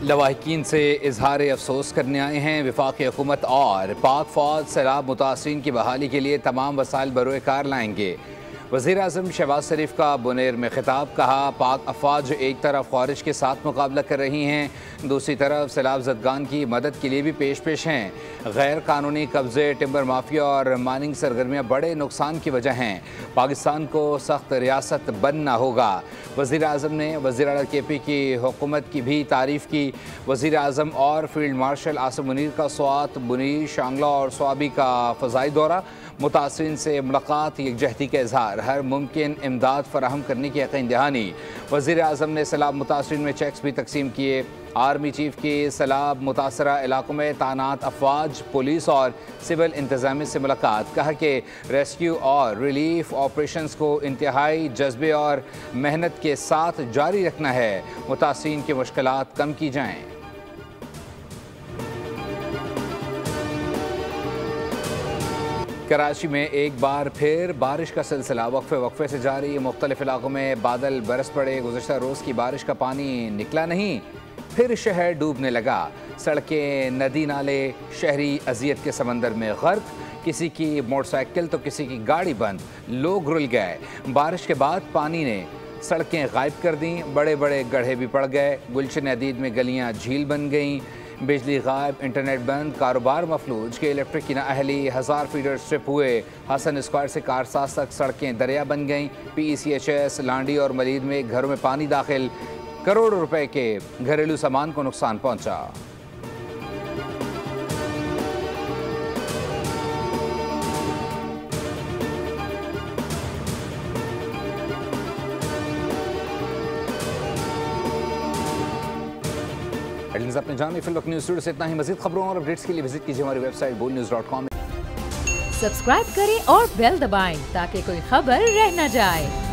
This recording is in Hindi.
लवाहिकीन से इजहार अफसोस करने आए हैं। वफाकी हुकूमत और पाक फौज सैलाब मुतासरीन की बहाली के लिए तमाम वसाइल बरोए कार लाएंगे। वज़ीर आज़म शहबाज शरीफ का बुनेर में खिताब, कहा पाक अफवाज एक तरफ ख़वारिज के साथ मुकाबला कर रही हैं, दूसरी तरफ सैलाब ज़दगान की मदद के लिए भी पेश पेश हैं। गैर कानूनी कब्ज़े, टिम्बर माफिया और माइनिंग सरगर्मियाँ बड़े नुकसान की वजह हैं। पाकिस्तान को सख्त रियासत बनना होगा। वज़ीर आज़म ने वज़ीर आला KP की हुकूमत की भी तारीफ़ की। वज़ीर आज़म और फील्ड मार्शल आसिम मुनीर का स्वात, बुनीर, शांगला और स्वाबी का फ़ज़ाई दौरा, मुतासरीन से मुलाकात, यकजहती का इजहार, हर मुमकिन इमदाद फराहम करने की यकीन दहानी। वज़ीर आज़म ने सैलाब मुतासरीन में चेक्स भी तकसीम किए। आर्मी चीफ की सैलाब मुतासरा इलाकों में तैनात अफवाज, पुलिस और सिविल इंतज़ामिया से मुलाकात, कहा कि रेस्क्यू और रिलीफ ऑपरेशंस को इंतहाई जज्बे और मेहनत के साथ जारी रखना है, मुतासरीन की मुश्किलात कम की जाएँ। कराची में एक बार फिर बारिश का सिलसिला वक्फे वक्फे से जारी। मुख्तलिफ इलाकों में बादल बरस पड़े। गुज़श्ता रोज़ की बारिश का पानी निकला नहीं, फिर शहर डूबने लगा। सड़कें, नदी नाले शहरी अजियत के समंदर में गर्क। किसी की मोटरसाइकिल तो किसी की गाड़ी बंद, लोग रुल गए। बारिश के बाद पानी ने सड़कें गायब कर दी, बड़े बड़े गड्ढे भी पड़ गए। गुलशन अदीद में गलियाँ झील बन गईं। बिजली गायब, इंटरनेट बंद, कारोबार मफलूज के इलेक्ट्रिक की नाअहली। 1000 फीडर स्ट्रिप हुए। हसन स्क्वायर से कारसाज तक सड़कें दरिया बन गईं। PECHS, लांडी और मलीद में घरों में पानी दाखिल। करोड़ों रुपए के घरेलू सामान को नुकसान पहुंचा। अपने जानिए फिल वक्त न्यूज़ स्टूडियो से इतना ही। मज़ीद खबरों और अपडेट्स के लिए विजिट कीजिए हमारी वेबसाइट boldnews.com। सब्सक्राइब करें और बेल दबाएं ताकि कोई खबर रह न जाए।